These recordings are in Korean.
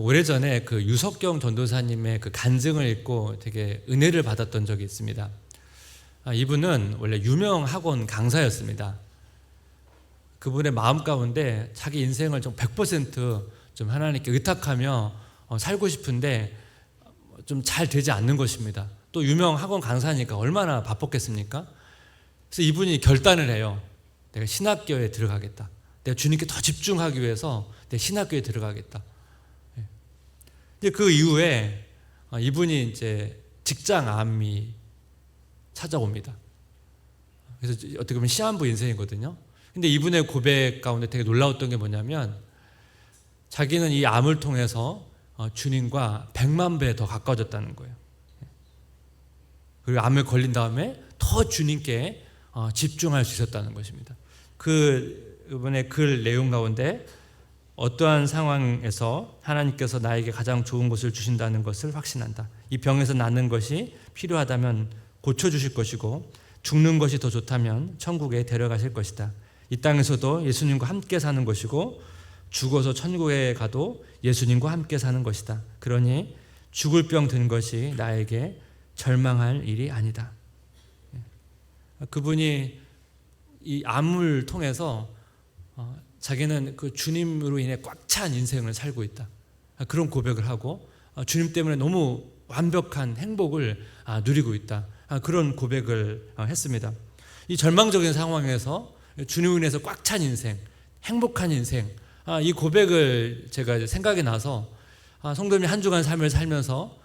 오래전에 그 유석경 전도사님의 그 간증을 읽고 되게 은혜를 받았던 적이 있습니다. 이분은 원래 유명 학원 강사였습니다. 그분의 마음 가운데 자기 인생을 좀 100% 하나님께 의탁하며 살고 싶은데 좀 잘 되지 않는 것입니다. 또 유명 학원 강사니까 얼마나 바빴겠습니까? 그래서 이분이 결단을 해요. 내가 신학교에 들어가겠다. 내가 주님께 더 집중하기 위해서 내 신학교에 들어가겠다. 그 이후에 이분이 이제 직장암이 찾아옵니다. 그래서 어떻게 보면 시한부 인생이거든요. 근데 이분의 고백 가운데 되게 놀라웠던 게 뭐냐면 자기는 이 암을 통해서 주님과 100만 배 더 가까워졌다는 거예요. 그리고 암에 걸린 다음에 더 주님께 집중할 수 있었다는 것입니다. 이번에 글 내용 가운데 어떠한 상황에서 하나님께서 나에게 가장 좋은 것을 주신다는 것을 확신한다. 이 병에서 낫는 것이 필요하다면 고쳐주실 것이고 죽는 것이 더 좋다면 천국에 데려가실 것이다. 이 땅에서도 예수님과 함께 사는 것이고 죽어서 천국에 가도 예수님과 함께 사는 것이다. 그러니 죽을 병 든 것이 나에게 절망할 일이 아니다. 그분이 이 암을 통해서 자기는 그 주님으로 인해 꽉 찬 인생을 살고 있다. 그런 고백을 하고 주님 때문에 너무 완벽한 행복을 누리고 있다. 그런 고백을 했습니다. 이 절망적인 상황에서 주님으로 인해서 꽉 찬 인생, 행복한 인생, 이 고백을 제가 생각이 나서 성도님이 한 주간 삶을 살면서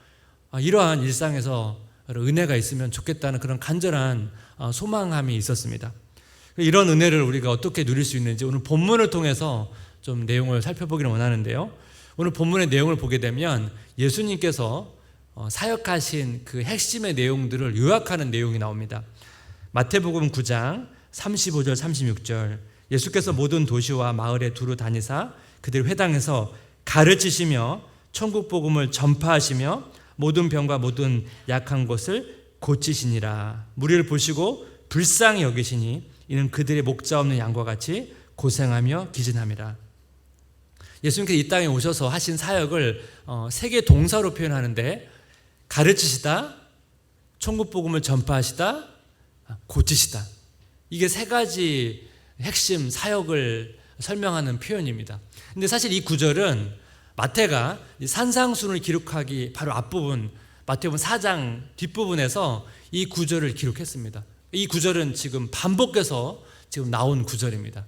이러한 일상에서 은혜가 있으면 좋겠다는 그런 간절한 소망함이 있었습니다. 이런 은혜를 우리가 어떻게 누릴 수 있는지 오늘 본문을 통해서 좀 내용을 살펴보기를 원하는데요. 오늘 본문의 내용을 보게 되면 예수님께서 사역하신 그 핵심의 내용들을 요약하는 내용이 나옵니다. 마태복음 9장 35절 36절 예수께서 모든 도시와 마을에 두루 다니사 그들 회당에서 가르치시며 천국 복음을 전파하시며 모든 병과 모든 약한 것을 고치시니라. 무리를 보시고 불쌍히 여기시니 이는 그들의 목자 없는 양과 같이 고생하며 기진함이라. 예수님께서 이 땅에 오셔서 하신 사역을 세 개의 동사로 표현하는데 가르치시다, 천국 복음을 전파하시다, 고치시다. 이게 세 가지 핵심 사역을 설명하는 표현입니다. 근데 사실 이 구절은 마태가 산상순을 기록하기 바로 앞부분 마태복음 4장 뒷부분에서 이 구절을 기록했습니다. 이 구절은 지금 반복해서 지금 나온 구절입니다.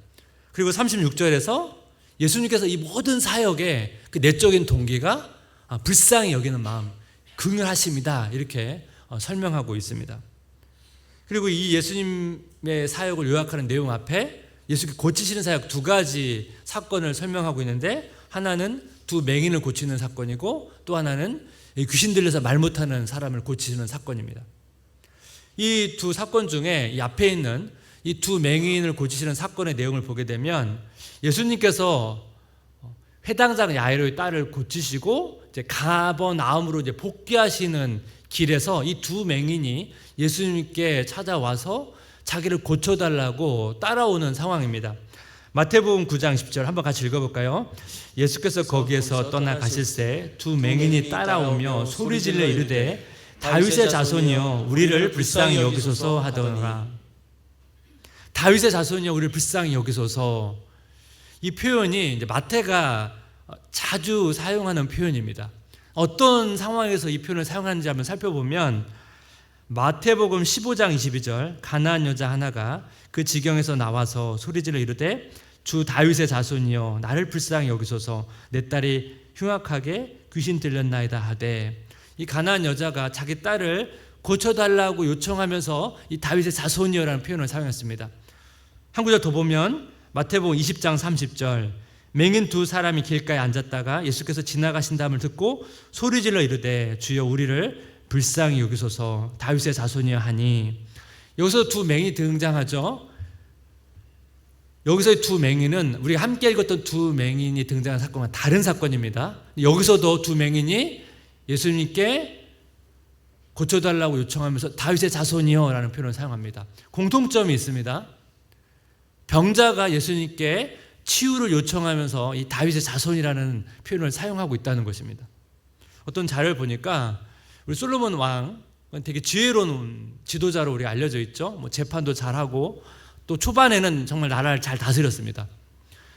그리고 36절에서 예수님께서 이 모든 사역의 그 내적인 동기가 불쌍히 여기는 마음, 긍휼하심이다 이렇게 설명하고 있습니다. 그리고 이 예수님의 사역을 요약하는 내용 앞에 예수님께 고치시는 사역 두 가지 사건을 설명하고 있는데 하나는 두 맹인을 고치는 사건이고 또 하나는 귀신 들려서 말 못하는 사람을 고치시는 사건입니다. 이 두 사건 중에 이 앞에 있는 이 두 맹인을 고치시는 사건의 내용을 보게 되면 예수님께서 회당장 야이로의 딸을 고치시고 이제 가버나움으로 이제 복귀하시는 길에서 이 두 맹인이 예수님께 찾아와서 자기를 고쳐달라고 따라오는 상황입니다. 마태복음 9장 10절 한번 같이 읽어볼까요? 예수께서 거기에서 떠나 가실새 두 맹인이 따라오며 소리질러 이르되 다윗의 자손이여 우리를 불쌍히 여기소서 하더라. 다윗의 자손이여 우리를 불쌍히 여기소서. 이 표현이 이제 마태가 자주 사용하는 표현입니다. 어떤 상황에서 이 표현을 사용하는지 한번 살펴보면 마태복음 15장 22절 가나안 여자 하나가 그 지경에서 나와서 소리질러 이르되 주 다윗의 자손이여 나를 불쌍히 여기소서 내 딸이 흉악하게 귀신 들렸나이다 하되 이 가나안 여자가 자기 딸을 고쳐달라고 요청하면서 이 다윗의 자손이여라는 표현을 사용했습니다. 한 구절 더 보면 마태복음 20장 30절 맹인 두 사람이 길가에 앉았다가 예수께서 지나가신다음을 듣고 소리질러 이르되 주여 우리를 불쌍히 여기소서 다윗의 자손이여 하니 여기서 두 맹인이 등장하죠. 여기서의 두 맹인은 우리가 함께 읽었던 두 맹인이 등장한 사건과 다른 사건입니다. 여기서도 두 맹인이 예수님께 고쳐달라고 요청하면서 다윗의 자손이여 라는 표현을 사용합니다. 공통점이 있습니다. 병자가 예수님께 치유를 요청하면서 이 다윗의 자손이라는 표현을 사용하고 있다는 것입니다. 어떤 자료를 보니까 우리 솔로몬 왕은 되게 지혜로운 지도자로 우리가 알려져 있죠. 뭐 재판도 잘하고 또 초반에는 정말 나라를 잘 다스렸습니다.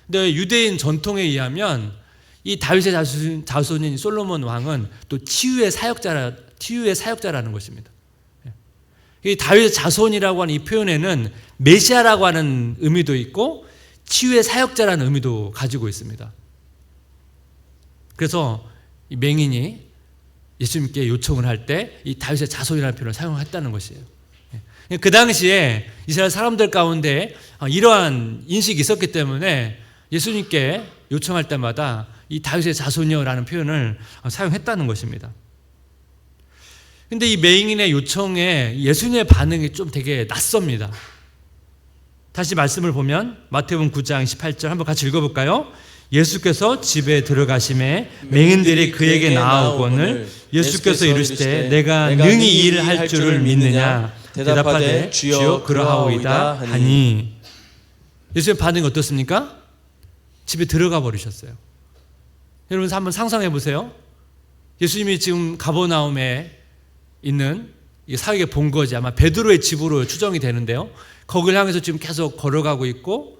근데 유대인 전통에 의하면 이 다윗의 자손인 솔로몬 왕은 또 치유의 사역자라는 것입니다. 이 다윗의 자손이라고 하는 이 표현에는 메시아라고 하는 의미도 있고 치유의 사역자라는 의미도 가지고 있습니다. 그래서 이 맹인이 예수님께 요청을 할 때 이 다윗의 자손이라는 표현을 사용했다는 것이에요. 그 당시에 이스라엘 사람들 가운데 이러한 인식이 있었기 때문에 예수님께 요청할 때마다 이 다윗의 자손이여라는 표현을 사용했다는 것입니다. 근데 이 맹인의 요청에 예수님의 반응이 좀 되게 낯섭니다. 다시 말씀을 보면 마태복음 9장 18절 한번 같이 읽어볼까요? 예수께서 집에 들어가심에 맹인들이 그에게 나아오거늘 예수께서 이르시되 내가 능히 이 일을 할 줄을 믿느냐 대답하되 주여 그러하오이다 하니. 예수님의 반응이 어떻습니까? 집에 들어가 버리셨어요. 여러분 한번 상상해 보세요. 예수님이 지금 가버나움에 있는 사역의 본거지 아마 베드로의 집으로 추정이 되는데요. 거기를 향해서 지금 계속 걸어가고 있고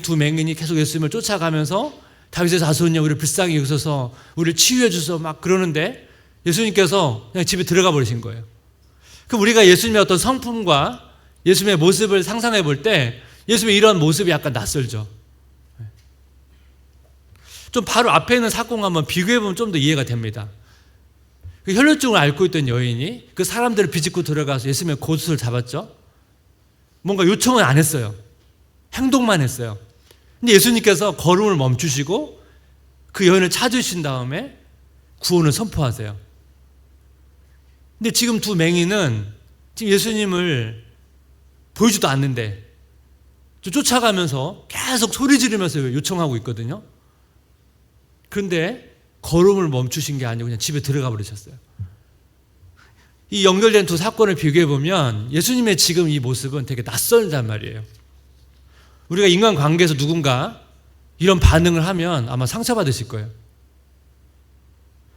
두 맹인이 계속 예수님을 쫓아가면서 다윗의 자손이여 우리를 불쌍히 여기소서 우리를 치유해 주소서 막 그러는데 예수님께서 그냥 집에 들어가 버리신 거예요. 그럼 우리가 예수님의 어떤 성품과 예수님의 모습을 상상해 볼 때 예수님의 이런 모습이 약간 낯설죠. 좀 바로 앞에 있는 사건과 한번 비교해 보면 좀 더 이해가 됩니다. 그 혈루증을 앓고 있던 여인이 그 사람들을 비집고 들어가서 예수님의 곶을 잡았죠. 뭔가 요청은 안 했어요. 행동만 했어요. 근데 예수님께서 걸음을 멈추시고 그 여인을 찾으신 다음에 구원을 선포하세요. 근데 지금 두 맹인은 지금 예수님을 보이지도 않는데 쫓아가면서 계속 소리 지르면서 요청하고 있거든요. 그런데 걸음을 멈추신 게 아니고 그냥 집에 들어가 버리셨어요. 이 연결된 두 사건을 비교해 보면 예수님의 지금 이 모습은 되게 낯설단 말이에요. 우리가 인간관계에서 누군가 이런 반응을 하면 아마 상처받으실 거예요.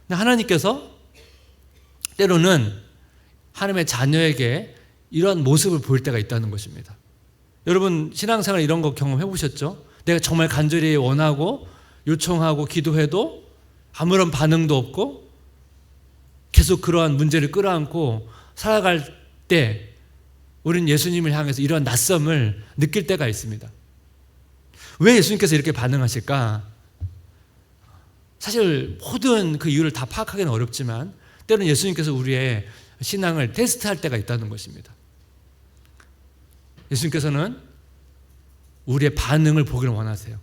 근데 하나님께서 때로는 하나님의 자녀에게 이런 모습을 보일 때가 있다는 것입니다. 여러분 신앙생활 이런 거 경험해 보셨죠? 내가 정말 간절히 원하고 요청하고 기도해도 아무런 반응도 없고 계속 그러한 문제를 끌어안고 살아갈 때 우리는 예수님을 향해서 이러한 낯섦을 느낄 때가 있습니다. 왜 예수님께서 이렇게 반응하실까? 사실 모든 그 이유를 다 파악하기는 어렵지만 때로는 예수님께서 우리의 신앙을 테스트할 때가 있다는 것입니다. 예수님께서는 우리의 반응을 보기를 원하세요.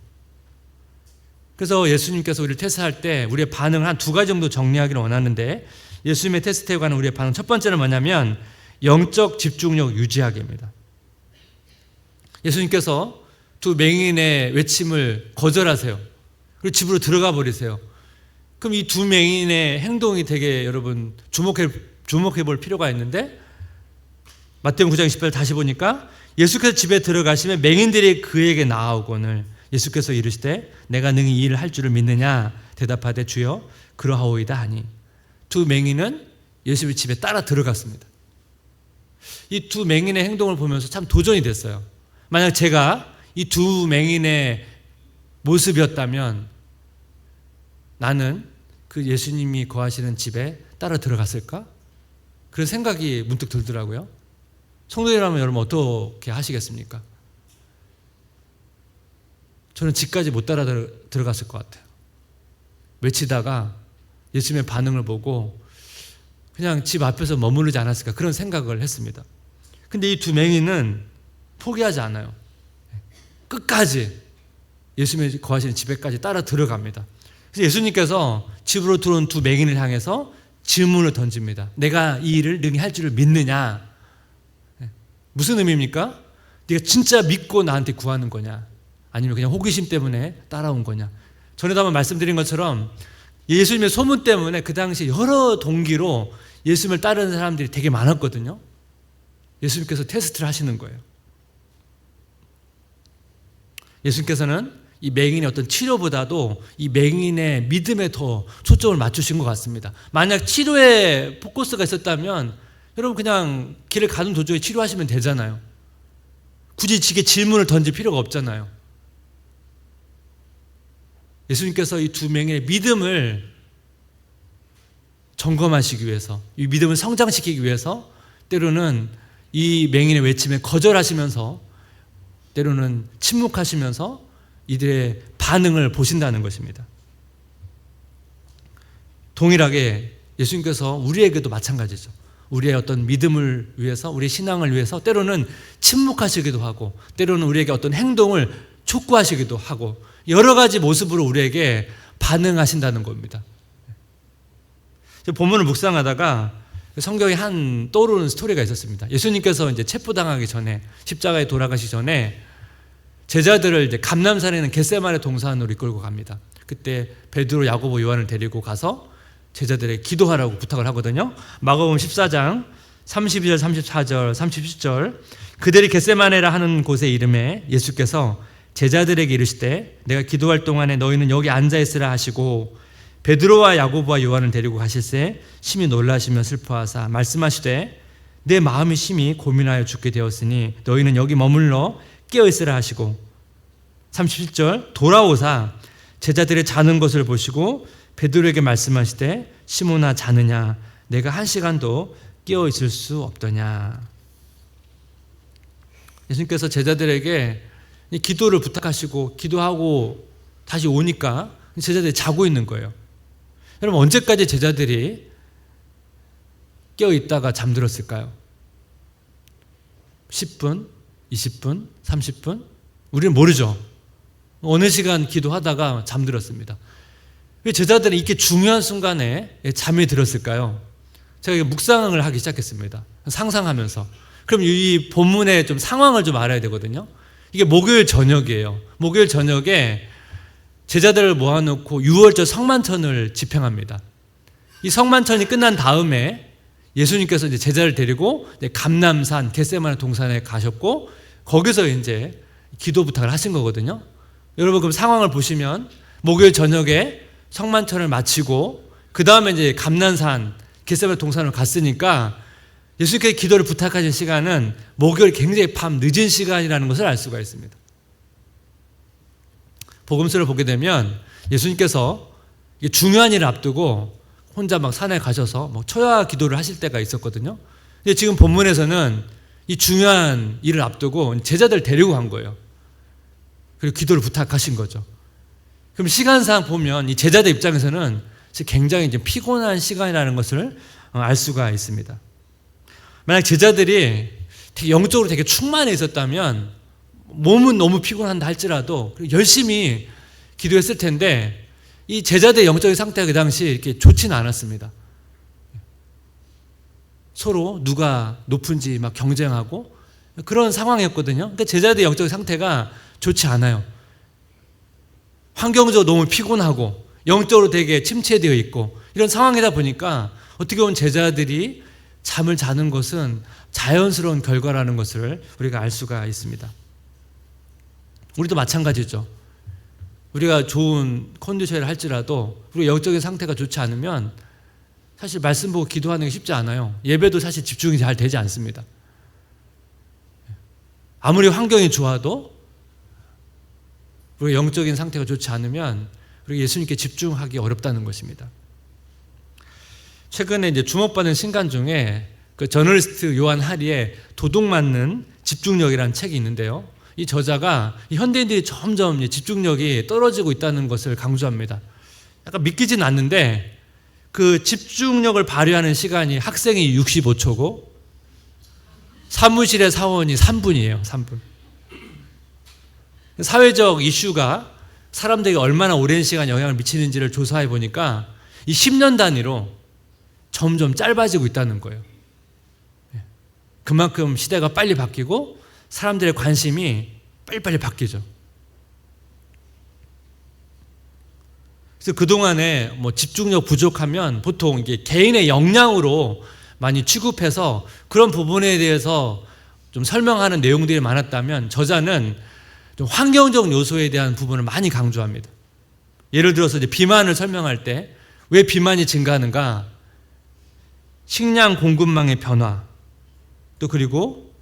그래서 예수님께서 우리를 테스트할 때 우리의 반응을 한 두 가지 정도 정리하기를 원하는데 예수님의 테스트에 관한 우리의 반응 첫 번째는 뭐냐면 영적 집중력 유지하기입니다. 예수님께서 두 맹인의 외침을 거절하세요. 그리고 집으로 들어가 버리세요. 그럼 이 두 맹인의 행동이 되게 여러분 주목해 볼 필요가 있는데 마태복음 9장 10절 다시 보니까 예수께서 집에 들어가시면 맹인들이 그에게 나아오거늘 예수께서 이르시되 내가 능히 이 일을 할 줄을 믿느냐 대답하되 주여 그러하오이다 하니. 두 맹인은 예수님의 집에 따라 들어갔습니다. 이 두 맹인의 행동을 보면서 참 도전이 됐어요. 만약 제가 이 두 맹인의 모습이었다면 나는 그 예수님이 거하시는 집에 따라 들어갔을까? 그런 생각이 문득 들더라고요. 성도님이라면 여러분 어떻게 하시겠습니까? 저는 집까지 못 따라 들어갔을 것 같아요. 외치다가 예수님의 반응을 보고 그냥 집 앞에서 머무르지 않았을까 그런 생각을 했습니다. 근데 이 두 맹인은 포기하지 않아요. 끝까지 예수님이 거하시는 집에까지 따라 들어갑니다. 그래서 예수님께서 집으로 들어온 두 맹인을 향해서 질문을 던집니다. 내가 이 일을 능히 할 줄을 믿느냐? 무슨 의미입니까? 네가 진짜 믿고 나한테 구하는 거냐? 아니면 그냥 호기심 때문에 따라온 거냐? 전에도 한번 말씀드린 것처럼 예수님의 소문 때문에 그 당시 여러 동기로 예수님을 따르는 사람들이 되게 많았거든요. 예수님께서 테스트를 하시는 거예요. 예수님께서는 이 맹인의 어떤 치료보다도 이 맹인의 믿음에 더 초점을 맞추신 것 같습니다. 만약 치료에 포커스가 있었다면 여러분 그냥 길을 가는 도중에 치료하시면 되잖아요. 굳이 지게 질문을 던질 필요가 없잖아요. 예수님께서 이 두 맹인의 믿음을 점검하시기 위해서, 이 믿음을 성장시키기 위해서 때로는 이 맹인의 외침에 거절하시면서, 때로는 침묵하시면서 이들의 반응을 보신다는 것입니다. 동일하게 예수님께서 우리에게도 마찬가지죠. 우리의 어떤 믿음을 위해서, 우리의 신앙을 위해서 때로는 침묵하시기도 하고, 때로는 우리에게 어떤 행동을 촉구하시기도 하고, 여러 가지 모습으로 우리에게 반응하신다는 겁니다. 본문을 묵상하다가 성경에 한 떠오르는 스토리가 있었습니다. 예수님께서 이제 체포당하기 전에, 십자가에 돌아가시기 전에 제자들을 이제 감람산에 있는 겟세마네 동산으로 이끌고 갑니다. 그때 베드로, 야고보, 요한을 데리고 가서 제자들에게 기도하라고 부탁을 하거든요. 마가복음 14장 32절, 34절, 37절, 그들이 겟세마네라 하는 곳의 이름에 예수께서 제자들에게 이르시되 내가 기도할 동안에 너희는 여기 앉아 있으라 하시고 베드로와 야고보와 요한을 데리고 가실새 심히 놀라시며 슬퍼하사 말씀하시되 내 마음이 심히 고민하여 죽게 되었으니 너희는 여기 머물러 깨어 있으라 하시고 37절, 돌아오사 제자들의 자는 것을 보시고 베드로에게 말씀하시되 시몬아 자느냐 내가 1시간도 깨어 있을 수 없더냐. 예수님께서 제자들에게 기도를 부탁하시고 기도하고 다시 오니까 제자들이 자고 있는 거예요. 여러분, 언제까지 제자들이 깨어 있다가 잠들었을까요? 10분, 20분, 30분? 우리는 모르죠. 어느 시간 기도하다가 잠들었습니다. 왜 제자들은 이렇게 중요한 순간에 잠이 들었을까요? 제가 묵상을 하기 시작했습니다. 상상하면서. 그럼 이 본문의 좀 상황을 좀 알아야 되거든요. 이게 목요일 저녁이에요. 목요일 저녁에 제자들을 모아놓고 유월절 성만찬을 집행합니다. 이 성만찬이 끝난 다음에 예수님께서 이제 제자를 데리고 감람산 겟세마네 동산에 가셨고 거기서 이제 기도 부탁을 하신 거거든요. 여러분, 그럼 상황을 보시면 목요일 저녁에 성만찬을 마치고 그 다음에 이제 감람산 겟세마네 동산으로 갔으니까 예수님께서 기도를 부탁하신 시간은 목요일 굉장히 밤 늦은 시간이라는 것을 알 수가 있습니다. 복음서를 보게 되면 예수님께서 중요한 일을 앞두고 혼자 막 산에 가셔서 초야 기도를 하실 때가 있었거든요. 근데 지금 본문에서는 이 중요한 일을 앞두고 제자들 데리고 간 거예요. 그리고 기도를 부탁하신 거죠. 그럼 시간상 보면 이 제자들 입장에서는 굉장히 이제 피곤한 시간이라는 것을 알 수가 있습니다. 만약 제자들이 영적으로 되게 충만해 있었다면 몸은 너무 피곤한다 할지라도 열심히 기도했을 텐데 이 제자들의 영적인 상태가 그 당시 이렇게 좋지는 않았습니다. 서로 누가 높은지 막 경쟁하고 그런 상황이었거든요. 그러니까 제자들의 영적인 상태가 좋지 않아요. 환경적으로 너무 피곤하고 영적으로 되게 침체되어 있고 이런 상황이다 보니까 어떻게 보면 제자들이 잠을 자는 것은 자연스러운 결과라는 것을 우리가 알 수가 있습니다. 우리도 마찬가지죠. 우리가 좋은 컨디션을 할지라도 우리가 영적인 상태가 좋지 않으면 사실 말씀 보고 기도하는 게 쉽지 않아요. 예배도 사실 집중이 잘 되지 않습니다. 아무리 환경이 좋아도 우리가 영적인 상태가 좋지 않으면 우리가 예수님께 집중하기 어렵다는 것입니다. 최근에 이제 주목받는 신간 중에 그 저널리스트 요한 하리의 도둑 맞는 집중력이라는 책이 있는데요. 이 저자가 현대인들이 점점 집중력이 떨어지고 있다는 것을 강조합니다. 약간 믿기진 않는데 그 집중력을 발휘하는 시간이 학생이 65초고 사무실의 사원이 3분이에요. 3분. 사회적 이슈가 사람들에게 얼마나 오랜 시간 영향을 미치는지를 조사해 보니까 이 10년 단위로 점점 짧아지고 있다는 거예요. 그만큼 시대가 빨리 바뀌고 사람들의 관심이 빨리빨리 바뀌죠. 그래서 그동안에 집중력 부족하면 보통 이게 개인의 역량으로 많이 취급해서 그런 부분에 대해서 좀 설명하는 내용들이 많았다면 저자는 좀 환경적 요소에 대한 부분을 많이 강조합니다. 예를 들어서 이제 비만을 설명할 때 왜 비만이 증가하는가? 식량 공급망의 변화, 또 그리고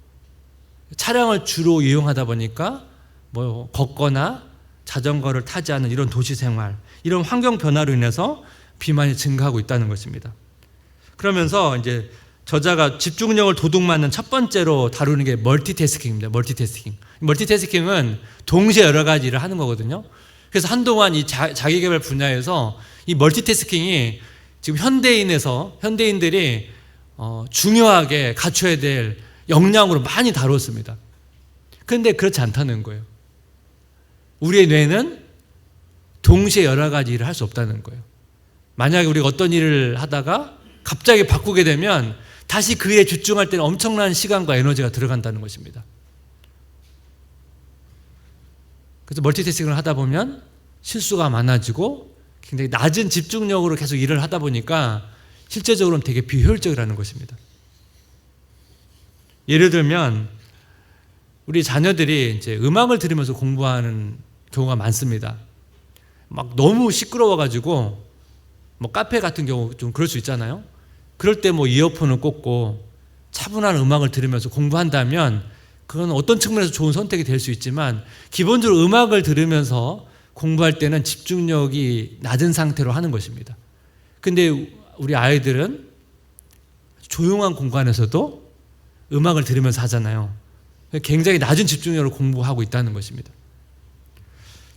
차량을 주로 이용하다 보니까 뭐 걷거나 자전거를 타지 않는 이런 도시 생활, 이런 환경 변화로 인해서 비만이 증가하고 있다는 것입니다. 그러면서 이제 저자가 집중력을 도둑맞는 첫 번째로 다루는 게 멀티태스킹입니다. 멀티태스킹은 동시에 여러 가지 일을 하는 거거든요. 그래서 한동안 이 자기개발 분야에서 이 멀티태스킹이 지금 현대인들이 중요하게 갖춰야 될 역량으로 많이 다뤘습니다. 그런데 그렇지 않다는 거예요. 우리의 뇌는 동시에 여러 가지 일을 할 수 없다는 거예요. 만약에 우리가 어떤 일을 하다가 갑자기 바꾸게 되면 다시 그 일에 집중할 때는 엄청난 시간과 에너지가 들어간다는 것입니다. 그래서 멀티태스킹을 하다 보면 실수가 많아지고 굉장히 낮은 집중력으로 계속 일을 하다 보니까 실제적으로는 되게 비효율적이라는 것입니다. 예를 들면 우리 자녀들이 이제 음악을 들으면서 공부하는 경우가 많습니다. 막 너무 시끄러워가지고 뭐 카페 같은 경우 좀 그럴 수 있잖아요. 그럴 때 뭐 이어폰을 꽂고 차분한 음악을 들으면서 공부한다면 그건 어떤 측면에서 좋은 선택이 될 수 있지만 기본적으로 음악을 들으면서 공부할 때는 집중력이 낮은 상태로 하는 것입니다. 근데 우리 아이들은 조용한 공간에서도 음악을 들으면서 하잖아요. 굉장히 낮은 집중력으로 공부하고 있다는 것입니다.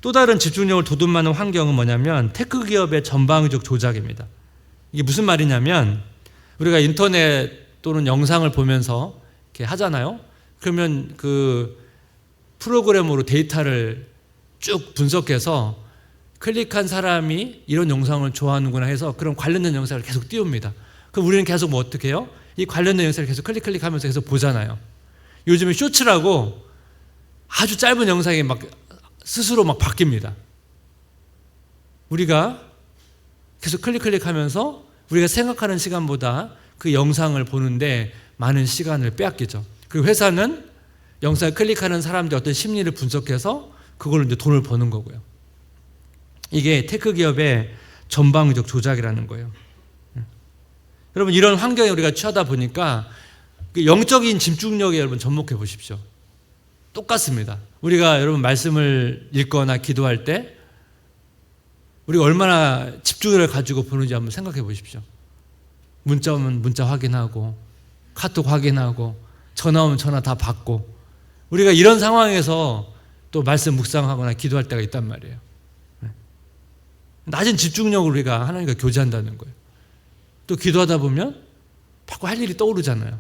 또 다른 집중력을 도둑맞는 환경은 뭐냐면 테크 기업의 전방위적 조작입니다. 이게 무슨 말이냐면 우리가 인터넷 또는 영상을 보면서 이렇게 하잖아요. 그러면 그 프로그램으로 데이터를 쭉 분석해서 클릭한 사람이 이런 영상을 좋아하는구나 해서 그런 관련된 영상을 계속 띄웁니다. 그럼 우리는 계속 뭐 어떻게 해요? 이 관련된 영상을 계속 클릭하면서 계속 보잖아요. 요즘에 쇼츠라고 아주 짧은 영상이 막 스스로 막 바뀝니다. 우리가 계속 클릭하면서 우리가 생각하는 시간보다 그 영상을 보는데 많은 시간을 빼앗기죠. 그리고 회사는 영상을 클릭하는 사람들의 어떤 심리를 분석해서 그걸로 이제 돈을 버는 거고요. 이게 테크 기업의 전방위적 조작이라는 거예요. 여러분 이런 환경에 우리가 처하다 보니까 영적인 집중력에 여러분 접목해 보십시오. 똑같습니다. 우리가 여러분 말씀을 읽거나 기도할 때 우리가 얼마나 집중력을 가지고 보는지 한번 생각해 보십시오. 문자 오면 문자 확인하고 카톡 확인하고 전화 오면 전화 다 받고 우리가 이런 상황에서 또 말씀 묵상하거나 기도할 때가 있단 말이에요. 낮은 집중력을 우리가 하나님과 교제한다는 거예요. 또 기도하다 보면 자꾸 할 일이 떠오르잖아요.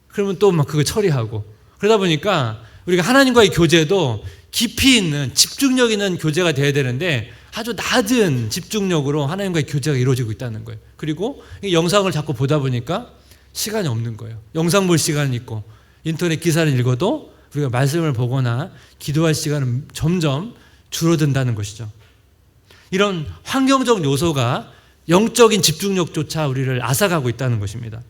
그러면 또 막 그거 처리하고 그러다 보니까 우리가 하나님과의 교제도 깊이 있는 집중력 있는 교제가 돼야 되는데 아주 낮은 집중력으로 하나님과의 교제가 이루어지고 있다는 거예요. 그리고 영상을 자꾸 보다 보니까 시간이 없는 거예요. 영상 볼 시간은 있고 인터넷 기사를 읽어도 우리가 말씀을 보거나 기도할 시간은 점점 줄어든다는 것이죠. 이런 환경적 요소가 영적인 집중력조차 우리를 앗아가고 있다는 것입니다.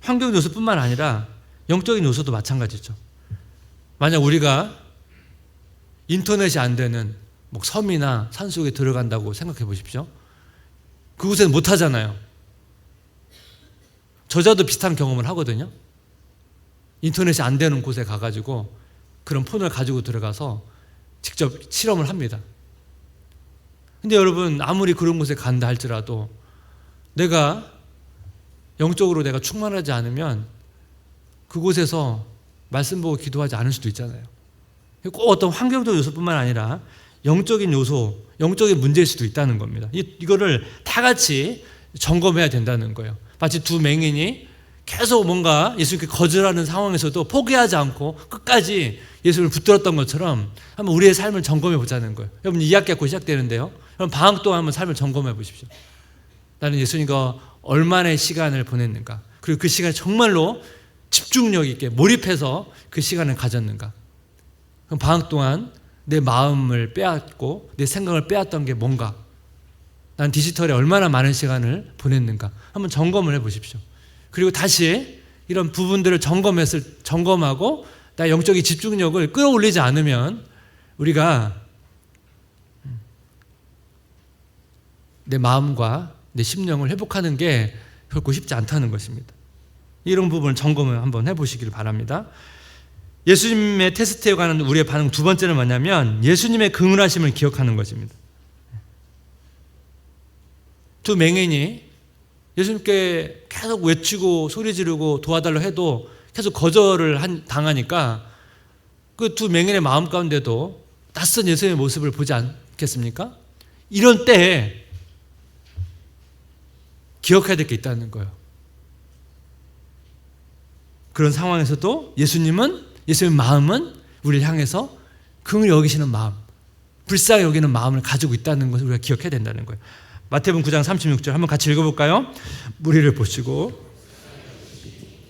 환경 요소뿐만 아니라 영적인 요소도 마찬가지죠. 만약 우리가 인터넷이 안 되는 뭐 섬이나 산속에 들어간다고 생각해 보십시오. 그곳에는 못 하잖아요. 저자도 비슷한 경험을 하거든요. 인터넷이 안 되는 곳에 가가지고 그런 폰을 가지고 들어가서 직접 실험을 합니다. 근데 여러분 아무리 그런 곳에 간다 할지라도 내가 영적으로 내가 충만하지 않으면 그곳에서 말씀 보고 기도하지 않을 수도 있잖아요. 꼭 어떤 환경적 요소뿐만 아니라 영적인 요소, 영적인 문제일 수도 있다는 겁니다. 이거를 다 같이 점검해야 된다는 거예요. 마치 두 맹인이 계속 뭔가 예수님께 거절하는 상황에서도 포기하지 않고 끝까지 예수님을 붙들었던 것처럼 한번 우리의 삶을 점검해 보자는 거예요. 여러분 2학기가 곧 시작되는데요. 그럼 방학 동안 한번 삶을 점검해 보십시오. 나는 예수님과 얼마나 시간을 보냈는가, 그리고 그 시간에 정말로 집중력 있게 몰입해서 그 시간을 가졌는가. 그럼 방학 동안 내 마음을 빼앗고 내 생각을 빼앗던 게 뭔가, 난 디지털에 얼마나 많은 시간을 보냈는가 한번 점검을 해 보십시오. 그리고 다시 이런 부분들을 점검하고 나의 영적인 집중력을 끌어올리지 않으면 우리가 내 마음과 내 심령을 회복하는 게 결코 쉽지 않다는 것입니다. 이런 부분을 점검을 한번 해보시길 바랍니다. 예수님의 테스트에 관한 우리의 반응 두 번째는 뭐냐면 예수님의 긍휼하심을 기억하는 것입니다. 두 맹인이 예수님께 계속 외치고 소리 지르고 도와달라고 해도 계속 거절을 당하니까 그 두 맹인의 마음 가운데도 낯선 예수님의 모습을 보지 않겠습니까? 이런 때에 기억해야 될 게 있다는 거예요. 그런 상황에서도 예수님의 마음은 우리를 향해서 긍휼히 여기시는 마음, 불쌍히 여기는 마음을 가지고 있다는 것을 우리가 기억해야 된다는 거예요. 마태복음 9장 36절 한번 같이 읽어볼까요? 무리를 보시고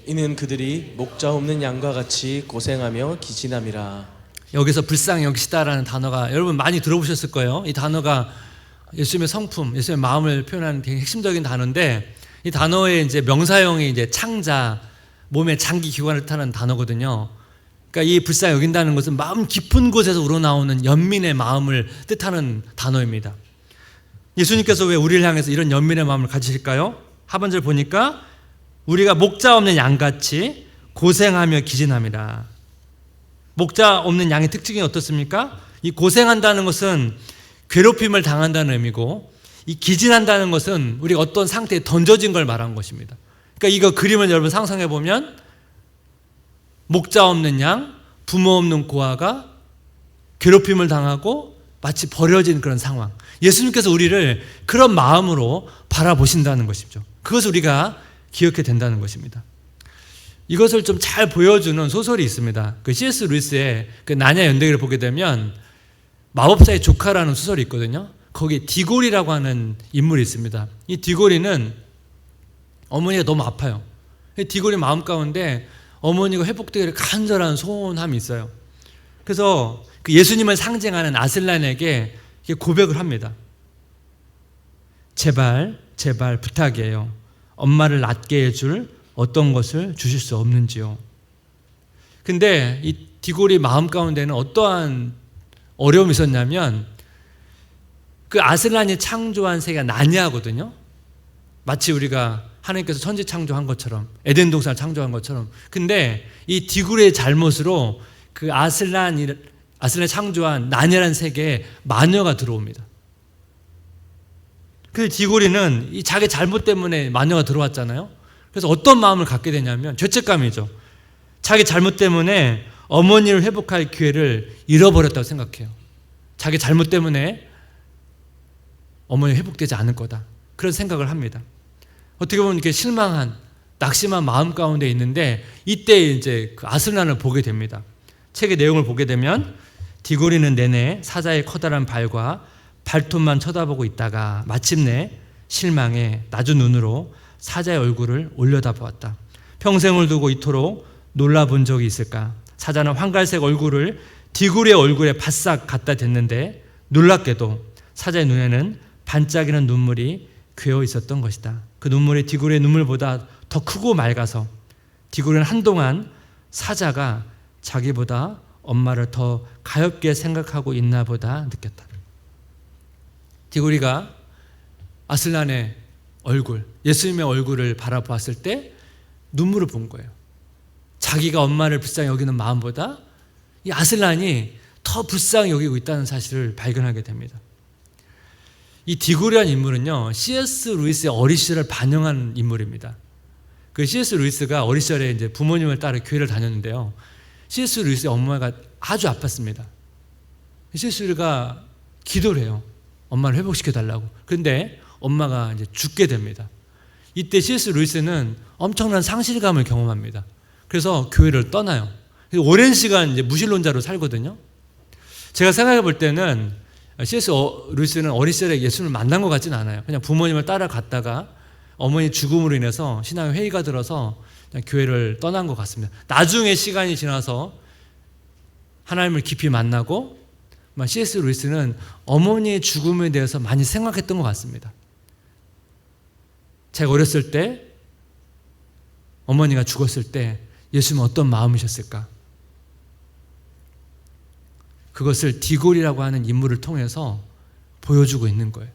이는 그들이 목자 없는 양과 같이 고생하며 기진함이라. 여기서 불쌍히 여기시다라는 단어가 여러분 많이 들어보셨을 거예요. 이 단어가 예수님의 성품, 예수님의 마음을 표현하는 되게 핵심적인 단어인데 이 단어의 이제 명사형이 이제 창자, 몸의 장기 기관을 뜻하는 단어거든요. 그러니까 이 불쌍히 여긴다는 것은 마음 깊은 곳에서 우러나오는 연민의 마음을 뜻하는 단어입니다. 예수님께서 왜 우리를 향해서 이런 연민의 마음을 가지실까요? 하반절 보니까 우리가 목자 없는 양같이 고생하며 기진함이라. 목자 없는 양의 특징이 어떻습니까? 이 고생한다는 것은 괴롭힘을 당한다는 의미고 이 기진한다는 것은 우리가 어떤 상태에 던져진 걸 말하는 것입니다. 그러니까 이거 그림을 여러분 상상해 보면 목자 없는 양, 부모 없는 고아가 괴롭힘을 당하고 마치 버려진 그런 상황. 예수님께서 우리를 그런 마음으로 바라보신다는 것이죠. 그것을 우리가 기억해야 된다는 것입니다. 이것을 좀 잘 보여주는 소설이 있습니다. 그 C.S. 루이스의 그 나냐 연대기를 보게 되면 마법사의 조카라는 소설이 있거든요. 거기에 디골이라고 하는 인물이 있습니다. 이 디골이는 어머니가 너무 아파요. 디골이 마음 가운데 어머니가 회복되기를 간절한 소원함이 있어요. 그래서 그 예수님을 상징하는 아슬란에게 고백을 합니다. 제발 부탁이에요. 엄마를 낫게 해줄 어떤 것을 주실 수 없는지요. 근데 이 디골이 마음 가운데는 어떠한 어려움이 있었냐면 그 아슬란이 창조한 세계가 나냐거든요. 마치 우리가 하나님께서 천지 창조한 것처럼 에덴 동산을 창조한 것처럼. 근데 이 디골의 잘못으로 그 아슬란이 창조한 나냐라는 세계에 마녀가 들어옵니다. 그래서 디골이는 이 자기 잘못 때문에 마녀가 들어왔잖아요. 그래서 어떤 마음을 갖게 되냐면 죄책감이죠. 자기 잘못 때문에 어머니를 회복할 기회를 잃어버렸다고 생각해요. 자기 잘못 때문에 어머니 회복되지 않을 거다. 그런 생각을 합니다. 어떻게 보면 이렇게 실망한, 낙심한 마음 가운데 있는데 이때 이제 그 아슬란을 보게 됩니다. 책의 내용을 보게 되면 디골이는 내내 사자의 커다란 발과 발톱만 쳐다보고 있다가 마침내 실망해 낮은 눈으로 사자의 얼굴을 올려다보았다. 평생을 두고 이토록 놀라본 적이 있을까? 사자는 황갈색 얼굴을 디골의 얼굴에 바싹 갖다 댔는데 놀랍게도 사자의 눈에는 반짝이는 눈물이 괴어 있었던 것이다. 그 눈물이 디골의 눈물보다 더 크고 맑아서 디골은 한동안 사자가 자기보다 엄마를 더 가엽게 생각하고 있나 보다 느꼈다. 디골이가 아슬란의 얼굴, 예수님의 얼굴을 바라보았을 때 눈물을 본 거예요. 자기가 엄마를 불쌍히 여기는 마음보다 이 아슬란이 더 불쌍히 여기고 있다는 사실을 발견하게 됩니다. 이 디골이라는 인물은요, C.S. 루이스의 어린 시절을 반영한 인물입니다. 그 C.S. 루이스가 어린 시절에 이제 부모님을 따라 교회를 다녔는데요. C.S. 루이스의 엄마가 아주 아팠습니다. C.S. 루이스가 기도를 해요. 엄마를 회복시켜 달라고. 그런데 엄마가 이제 죽게 됩니다. 이때 C.S. 루이스는 엄청난 상실감을 경험합니다. 그래서 교회를 떠나요. 오랜 시간 이제 무신론자로 살거든요. 제가 생각해 볼 때는 C.S. 루이스는 어린 시절에 예수님을 만난 것 같지는 않아요. 그냥 부모님을 따라갔다가 어머니 죽음으로 인해서 신앙의 회의가 들어서 그냥 교회를 떠난 것 같습니다. 나중에 시간이 지나서 하나님을 깊이 만나고 C.S. 루이스는 어머니의 죽음에 대해서 많이 생각했던 것 같습니다. 제가 어렸을 때 어머니가 죽었을 때 예수님은 어떤 마음이셨을까? 그것을 디골이라고 하는 인물을 통해서 보여주고 있는 거예요.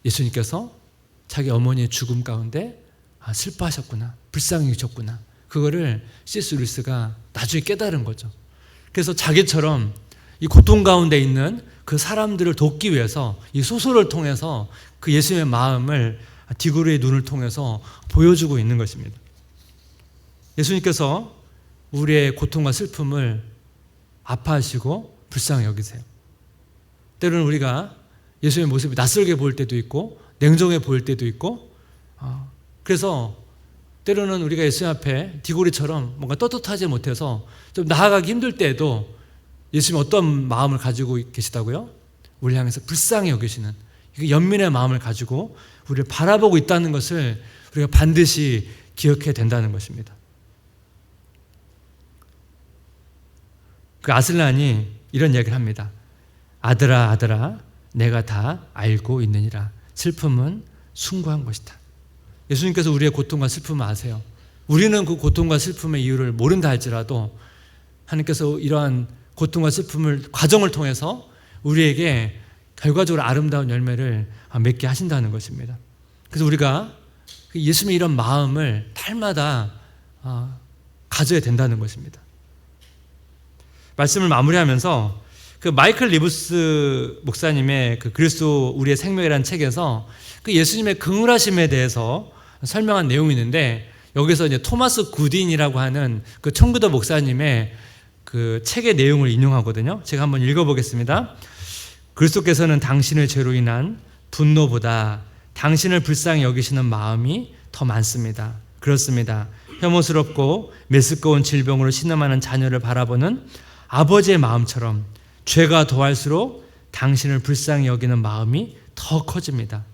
예수님께서 자기 어머니의 죽음 가운데 슬퍼하셨구나, 불쌍히 여기셨구나, 그거를 C.S. 루이스가 나중에 깨달은 거죠. 그래서 자기처럼 이 고통 가운데 있는 그 사람들을 돕기 위해서 이 소설을 통해서 그 예수님의 마음을 디고르의 눈을 통해서 보여주고 있는 것입니다. 예수님께서 우리의 고통과 슬픔을 아파하시고 불쌍히 여기세요. 때로는 우리가 예수님의 모습이 낯설게 보일 때도 있고 냉정해 보일 때도 있고, 그래서 때로는 우리가 예수님 앞에 디고리처럼 뭔가 떳떳하지 못해서 좀 나아가기 힘들 때에도 예수님이 어떤 마음을 가지고 계시다고요? 우리를 향해서 불쌍히 여기시는 연민의 마음을 가지고 우리를 바라보고 있다는 것을 우리가 반드시 기억해야 된다는 것입니다. 그 아슬란이 이런 얘기를 합니다. 아들아, 아들아, 내가 다 알고 있느니라. 슬픔은 숭고한 것이다. 예수님께서 우리의 고통과 슬픔을 아세요. 우리는 그 고통과 슬픔의 이유를 모른다 할지라도 하나님께서 이러한 고통과 슬픔을 과정을 통해서 우리에게 결과적으로 아름다운 열매를 맺게 하신다는 것입니다. 그래서 우리가 예수님의 이런 마음을 날마다 가져야 된다는 것입니다. 말씀을 마무리하면서 그 마이클 리브스 목사님의 그 그리스도 우리의 생명이라는 책에서 그 예수님의 긍휼하심에 대해서 설명한 내용이 있는데, 여기서 이제 토마스 구딘이라고 하는 그 청교도 목사님의 그 책의 내용을 인용하거든요. 제가 한번 읽어보겠습니다. 그리스도께서는 당신의 죄로 인한 분노보다 당신을 불쌍히 여기시는 마음이 더 많습니다. 그렇습니다. 혐오스럽고 메스꺼운 질병으로 신음하는 자녀를 바라보는 아버지의 마음처럼 죄가 더할수록 당신을 불쌍히 여기는 마음이 더 커집니다.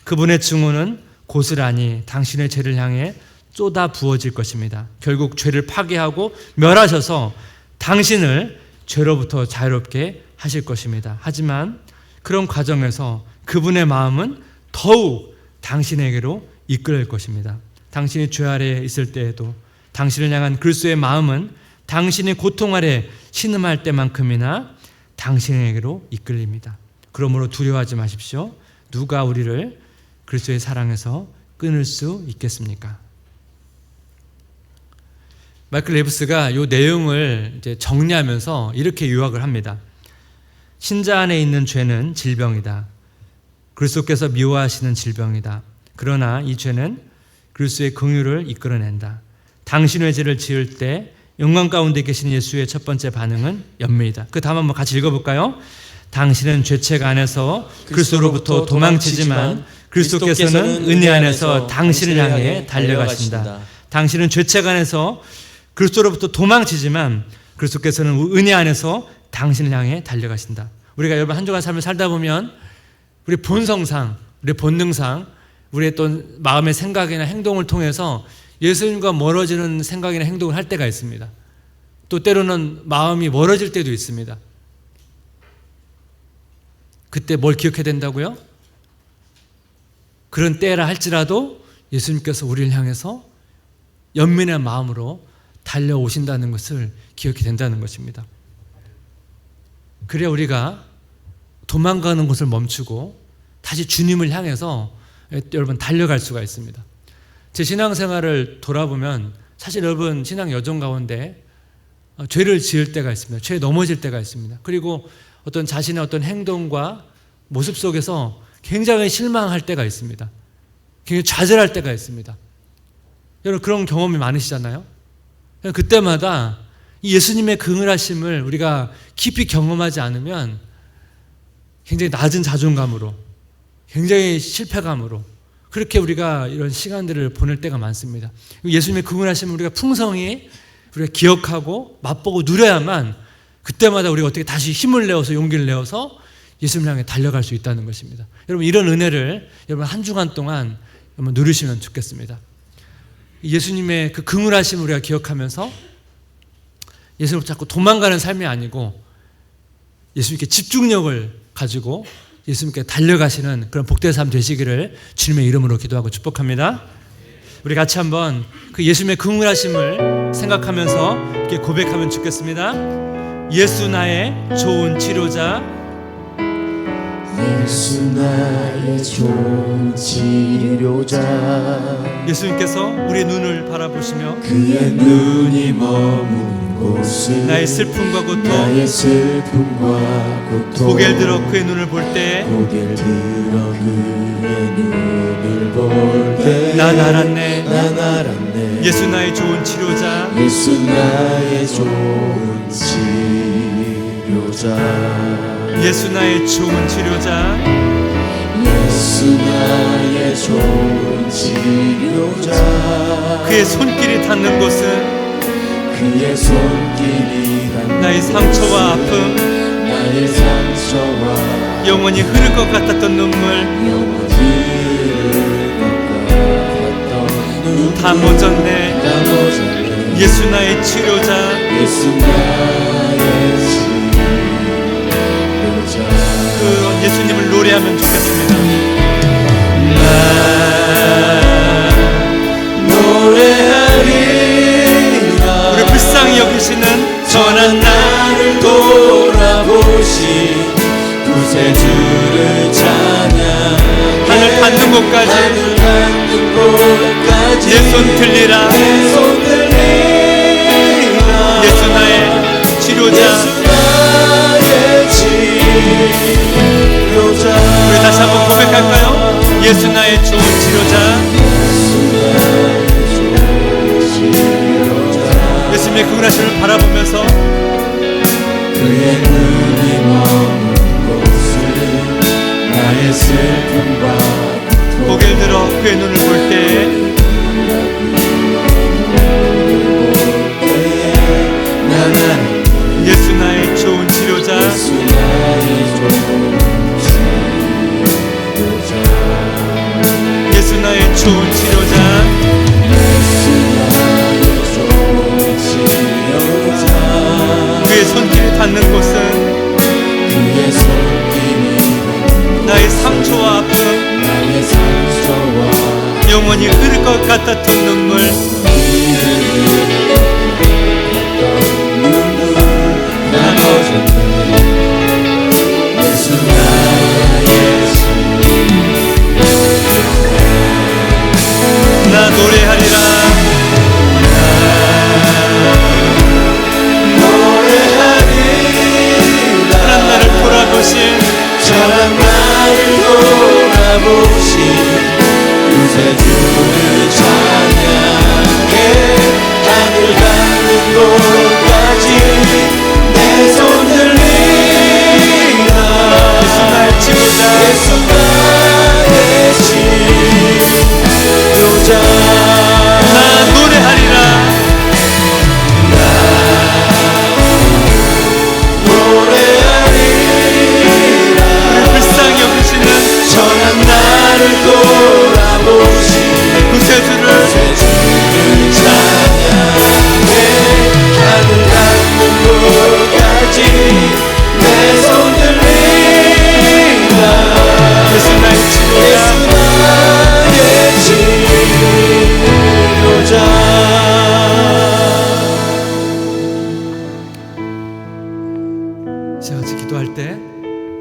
그분의 증오는 고스란히 당신의 죄를 향해 쏟아 부어질 것입니다. 결국 죄를 파괴하고 멸하셔서 당신을 죄로부터 자유롭게 하실 것입니다. 하지만 그런 과정에서 그분의 마음은 더욱 당신에게로 이끌릴 것입니다. 당신이 죄 아래에 있을 때에도 당신을 향한 그리스도의 마음은 당신이 고통 아래 신음할 때만큼이나 당신에게로 이끌립니다. 그러므로 두려워하지 마십시오. 누가 우리를 그리스도의 사랑에서 끊을 수 있겠습니까? 마이클 레브스가 이 내용을 이제 정리하면서 이렇게 요약을 합니다. 신자 안에 있는 죄는 질병이다. 그리스도께서 미워하시는 질병이다. 그러나 이 죄는 그리스도의 긍휼을 이끌어낸다. 당신의 죄를 지을 때 영광 가운데 계신 예수의 첫 번째 반응은 연민이다. 그 다음 한번 같이 읽어볼까요? 당신은 죄책 안에서 그리스도로부터 도망치지만 그리스도께서는 은혜 안에서 당신을 향해 달려가신다. 당신은 죄책 안에서 그리스도로부터 도망치지만 그리스도께서는 은혜 안에서 당신을 향해 달려가신다. 우리가 여러분 한 주간 삶을 살다 보면 우리 본성상, 우리 본능상, 우리의 또 마음의 생각이나 행동을 통해서 예수님과 멀어지는 생각이나 행동을 할 때가 있습니다. 또 때로는 마음이 멀어질 때도 있습니다. 그때 뭘 기억해야 된다고요? 그런 때라 할지라도 예수님께서 우리를 향해서 연민의 마음으로 달려오신다는 것을 기억해야 된다는 것입니다. 그래야 우리가 도망가는 것을 멈추고 다시 주님을 향해서 여러분 달려갈 수가 있습니다. 제 신앙생활을 돌아보면 사실 여러분 신앙 여정 가운데 죄를 지을 때가 있습니다. 죄에 넘어질 때가 있습니다. 그리고 어떤 자신의 어떤 행동과 모습 속에서 굉장히 실망할 때가 있습니다. 굉장히 좌절할 때가 있습니다. 여러분 그런 경험이 많으시잖아요. 그때마다 이 예수님의 긍휼하심을 우리가 깊이 경험하지 않으면 굉장히 낮은 자존감으로, 굉장히 실패감으로 그렇게 우리가 이런 시간들을 보낼 때가 많습니다. 예수님의 긍휼하심을 우리가 풍성히 우리가 기억하고 맛보고 누려야만 그때마다 우리가 어떻게 다시 힘을 내어서 용기를 내어서 예수님을 향해 달려갈 수 있다는 것입니다. 여러분 이런 은혜를 여러분 한 주간 동안 여러분 누리시면 좋겠습니다. 예수님의 그 긍휼하심을 우리가 기억하면서 예수님을 자꾸 도망가는 삶이 아니고 예수님께 집중력을 가지고 예수님께 달려가시는 그런 복된 삶 되시기를 주님의 이름으로 기도하고 축복합니다. 우리 같이 한번 그 예수님의 긍휼하심을 생각하면서 이렇게 고백하면 좋겠습니다. 예수 나의 좋은 치료자, 예수 나의 좋은 치료자. 예수님께서 우리의 눈을 바라보시며 그의 눈이 머문 곳은 나의 슬픔과 고통, 나의 슬픔과 고통. 고개를 들어 그의 눈을 볼 때에 고개를 들어 그의 눈을 볼 때 난 알았네. 난 알았네. 예수 나의 좋은 치료자, 예수 나의 좋은 치료자. 예수 나의 좋은 치료자, 예수 나의 좋은 치료자. 그의 손길이 닿는 곳은 그의 손길이 닿는 나의 상처와 곳은 아픔, 나의 상처와 영원히 흐를 것 같았던 눈물 영원히 흐를 것 같았던 눈물 다 멎었네. 다 멎었네. 예수 나의 치료자, 예수 나의 치료자. 그 예수님을 노래하면 좋겠습니다. 나 노래하리라. 우리 불쌍히 여기시는 전한 나를 돌아보시 구세주를 찬양. 하늘 닿는 곳까지 하늘 닿는 곳까지 내 손 들리라. 내 손 들리라. 예수 나의 치료자. 예수 나의 치료자. 우리 다시 한번 고백할까요? 예수 나의 좋은 치료자, 예수님의 그 은하심을 바라보면서 그의 눈이 머문 곳은 나의 슬픔과 고개를 들어 그의 눈을 볼 때에 나는 예수 나의 좋은 치료자, 예수 나의 좋은 치료자. 예수 나의 좋은 치료자, 예수 나의 좋은 치료자. 그의 손길이 닿는 곳은 그의 손길이 나의 상처와 아픔, 나의 상처와 영원히 흐를 것 같았던 눈물